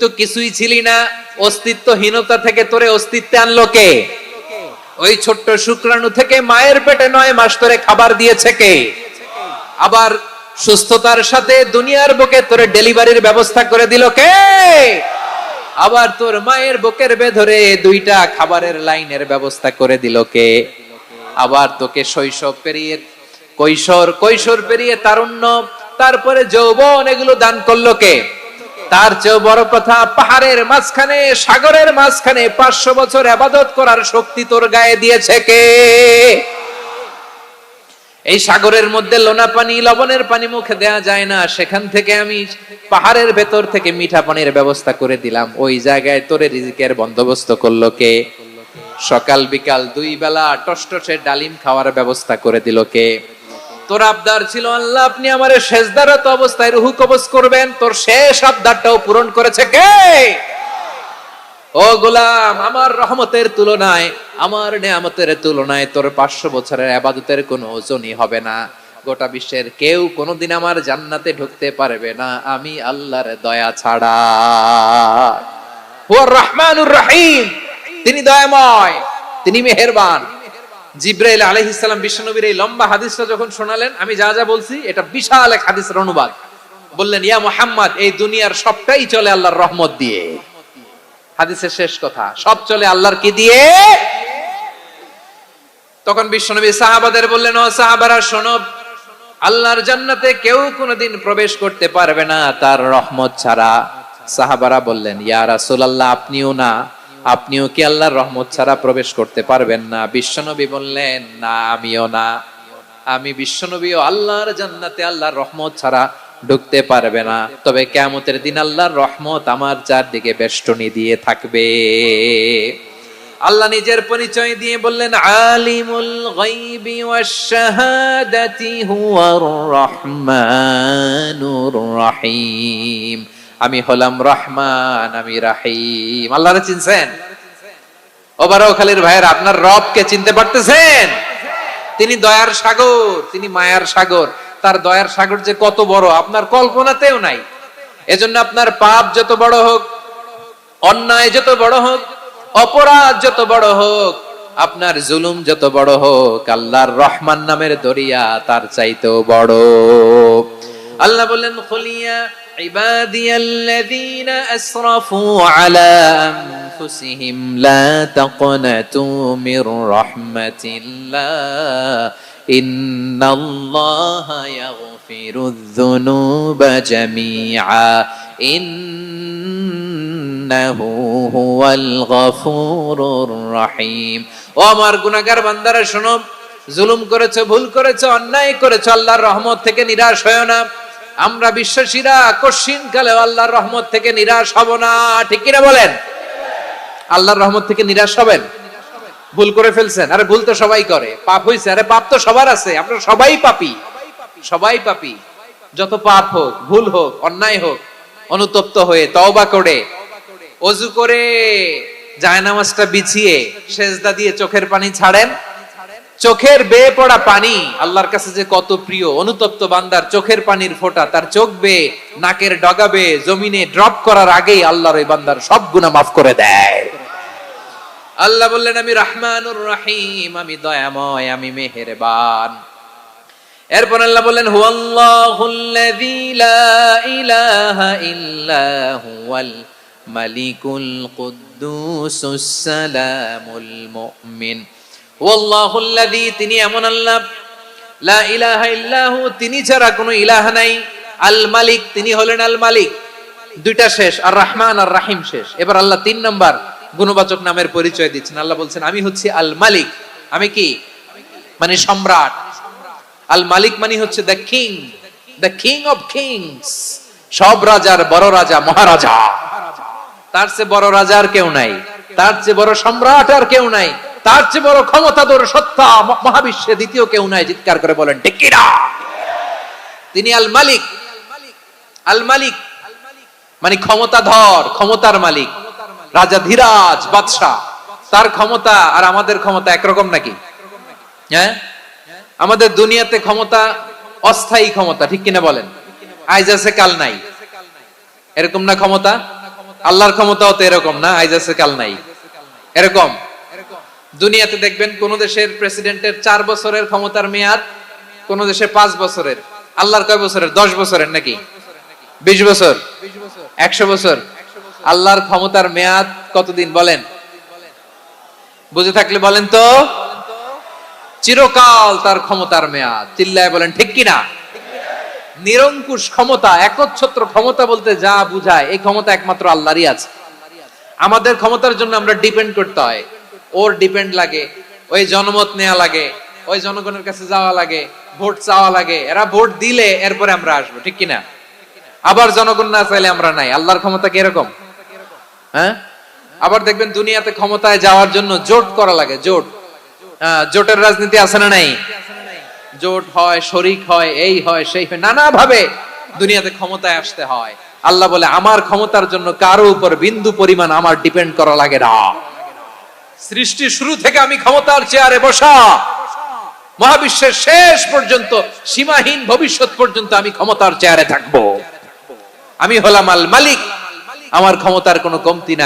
তো কিছুই ছিলি না, অস্তিত্বহীনতা থেকে তোরে অস্তিত্বে আনলো কে? ওই ছোট্ট শুক্রাণু থেকে মায়ের পেটে 9 মাস ধরে খাবার দিয়েছে কে? আবার সুস্থতার সাথে দুনিয়ার বুকে তোরে ডেলিভারির ব্যবস্থা করে দিল কে? আবার তোর মায়ের বুকের ভেতরে 2টা খাবারের লাইনের ব্যবস্থা করে দিল কে? আবার তোকে শৈশব পেরিয়ে কৈশোর পেরিয়ে তারুণ্য, তারপরে যৌবন, এগুলো দান করলো কে? তার চেয়েও বড় কথা, পাহাড়ের মাঝখানে, সাগরের মাঝখানে 500 বছর ইবাদত করার শক্তি তোর গায়ে দিয়েছে কে? এই সাগরের মধ্যে লোনা পানি, লবণের পানি মুখে দেয়া যায় না, সেখান থেকে আমি পাহাড়ের ভেতর থেকে মিঠা পানির ব্যবস্থা করে দিলাম। ওই জায়গায় তোরে রিজিকের বন্দোবস্ত করলো কে? সকাল বিকাল 2 বেলা টসটসে ডালিম খাওয়ার ব্যবস্থা করে দিল কে? তোর আবদার ছিল, আল্লাহ আপনি আমারে সেজদারত অবস্থায় রুহু কবজ করবেন, তোর শেষ আবদারটাও পূরণ করেছে কে? ও গোলাম, আমার রহমতের তুলনায়, আমার নেয়ামতের তুলনায় তোর 500 বছরের ইবাদতের কোনো ওজনই হবে না। গোটা বিশ্বের কেউ কোনোদিন আমার জান্নাতে ঢুকতে পারবে না আমি আল্লাহর দয়া ছাড়া। হুয়ার রহমানুর রহিম, তিনি দয়াময়, তিনি মেহেরবান। জিব্রাইল আলাইহিস সালাম বিশ্বনবীর এই লম্বা হাদিসটা যখন শোনালেন, আমি যা যা বলছি এটা বিশাল এক হাদিসের অনুবাদ। বললেন, ইয়া মুহাম্মদ, এই দুনিয়ার সবটাই চলে আল্লাহর রহমত দিয়ে। হাদিসের শেষ কথা, সব চলে আল্লাহর কি দিয়ে? তখন বিশ্বনবী সাহাবাদের বললেন, ও সাহাবারা শোনো, আল্লাহর জান্নাতে কেউ কোনোদিন প্রবেশ করতে পারবে না তার রহমত ছাড়া। সাহাবারা বললেন, ইয়া রাসূলুল্লাহ, আপনিও না? আপনিও কি আল্লাহর রহমত ছাড়া প্রবেশ করতে পারবেন না? বিশ্বনবী বললেন, না, আমিও না। আমি বিশ্বনবীও আল্লাহর জান্নাতে আল্লাহর রহমত ছাড়া ঢুকতে পারবে না, তবে কিয়ামতের দিন আল্লাহর রহমত আমার চারদিকে বেষ্টনী দিয়ে থাকবে। আল্লাহ নিজের পরিচয় দিয়ে বললেন, আলিমুল গায়বি ওয়াশ শাহাদাতি হুয়ার রহমানুর রহিম। আমি হলাম রহমান, আমি রাহিম। আল্লাহরে চিনছেন? ও বারোখালীর ভাইয়েরা, আপনার রবকে চিনতে পারতেছেন? তিনি দয়ার সাগর, তিনি মায়ার সাগর। তার দয়ার সাগর যে কত বড় আপনার কল্পনাতেও নাই। এজন্য আপনার পাপ যত বড় হোক, অন্যায় যত বড় হোক, অপরাধ যত বড় হোক, আপনার জুলুম যত বড় হোক, আল্লাহর রহমান নামের দরিয়া তার চাইতেও বড়। আল্লাহ বললেন, খুলিয়া ইবাদিয়াল্লাযীনা আসরাফু আলা আনফুসিহিম লা তাকনাতু মির রাহমাতিল্লাহ ইন্নাল্লাহা ইয়াগফিরুয যুনুবা জামিআ ইন্নাহু হুয়াল গফুরুর রহিম। ও আমার গুনাহগার বান্দারা শোনো, জুলুম করেছো, ভুল করেছো, অন্যায় করেছো, আল্লাহর রহমত থেকে নিরাশ হয়ো না। আমরা বিশ্বাসীরা কশিনকালে আল্লাহর রহমত থেকে নিরাশ হব না, ঠিক কিনা বলেন? আল্লাহর রহমত থেকে নিরাশ হবেন? ভুল করে ফেলছেন, আরে ভুল তো সবাই করে। পাপ হইছে, আরে পাপ তো সবার আছে, আমরা সবাই পাপী, সবাই পাপী। যত পাপ হোক, ভুল হোক, অন্যায় হোক, অনুতপ্ত হয়ে তওবা করে, ওযু করে, জায়নামাজটা বিছিয়ে সেজদা দিয়ে চোখের পানি ছাড়েন। চোখের বেয়ে পড়া পানি আল্লাহর কাছে যে কত প্রিয়। অনুতপ্ত বান্দার চোখের পানির ফোঁটা তার চোখ বেয়ে, নাকের ডগা বেয়ে জমিনে ড্রপ করার আগেই আল্লাহর ওই বান্দার সব গুনাহ মাফ করে দেয়। আল্লাহ বললেন, আমি রহমানুর রহিম, আমি দয়াময়, আমি মেহেরবান। এরপর আল্লাহ বললেন, হুয়াল্লাহুল্লাযী লা ইলাহা ইল্লা হুয়াল মালিকুল কুদ্দুসুস সালামুল মুমিন। ওয়াল্লাহুল্লাযী, তিনি এমন আল্লাহ, লা ইলাহা ইল্লাহু, তিনি ছাড়া কোনো ইলাহ নাই। আল মালিক, তিনি হলেন আল মালিক। দুইটা শেষ, আর রহমান আর রাহিম শেষ। এবার আল্লাহ 3 নম্বর গুণবাচক নামের পরিচয় দিচ্ছেন। আল্লাহ বলছেন, আমি হচ্ছি আল মালিক। আমি কি? মানে সম্রাট। আল মালিক মানে হচ্ছে the king, the king of kings. সব রাজার বড় রাজা, মহারাজা। তার চেয়ে বড় রাজা আর কেউ নাই, তার চেয়ে বড় সম্রাট আর কেউ নাই, তার চেয়ে বড় ক্ষমতাধর সত্তা মহাবিশ্বে দ্বিতীয় কেউ নাই। চিৎকার করে বলেন ঠিক কিনা? তিনি আল মালিক। আল মালিক মানে ক্ষমতাধর, ক্ষমতার মালিক, রাজা ধীরাজ বাদশা। তার ক্ষমতা আর আমাদের ক্ষমতা একরকম নাকি? হ্যাঁ, আমাদের দুনিয়াতে ক্ষমতা অস্থায়ী ক্ষমতা, ঠিক কিনা বলেন? আজ আছে কাল নাই, এরকম না ক্ষমতা? আল্লাহর ক্ষমতাও তো এরকম না, আইজ আছে কাল নাই, এরকম। দুনিয়াতে দেখবেন কোন দেশের প্রেসিডেন্টের 4 বছরের ক্ষমতার মেয়াদ, কোন দেশে 5 বছরের। আল্লাহর কয় বছরের? 10 বছরের নাকি 20 বছর, 100 বছর? আল্লাহর ক্ষমতার মেয়াদ কতদিন বলেন? বুঝে থাকলে বলেন তো। চিরকাল তার ক্ষমতার মেয়াদ। চিল্লায় বলেন ঠিক কিনা? নিরঙ্কুশ ক্ষমতা, একচ্ছত্র ক্ষমতা বলতে যা বুঝায়, এই ক্ষমতা একমাত্র আল্লাহরই আছে। আমাদের ক্ষমতার জন্য আমরা ডিপেন্ড করতে হয়, ওর ডিপেন্ড লাগে, ওই জনমত নেওয়া লাগে, ওই জনগণের কাছে যাওয়া লাগে, ভোট চাওয়া লাগে, এরা ভোট দিলে এরপরে আমরা আসবো, ঠিক কিনা? আবার জনগণ না চাইলে আমরা নাই। আল্লাহর ক্ষমতা কি এরকম? হ্যাঁ। আবার দেখবেন দুনিয়াতে ক্ষমতায় যাওয়ার জন্য জোট করা লাগে, জোট। জোটের রাজনীতি আছে না নাই? জোট হয়, শরিক হয়, এই হয়, সেই হয়, নানা ভাবে দুনিয়াতে ক্ষমতায় আসতে হয়। আল্লাহ বলে আমার ক্ষমতার জন্য কারো উপর বিন্দু পরিমাণ আমার ডিপেন্ড করা লাগে না। সৃষ্টি শুরু থেকে আমি ক্ষমতার চেয়ারে বসা, মহাবিশ্বের শেষ পর্যন্ত, সীমাহীন ভবিষ্যৎ পর্যন্ত আমি ক্ষমতার চেয়ারে থাকবো। আমি হলাম আল মালিক, আমার ক্ষমতার কোনো কমতি নাই।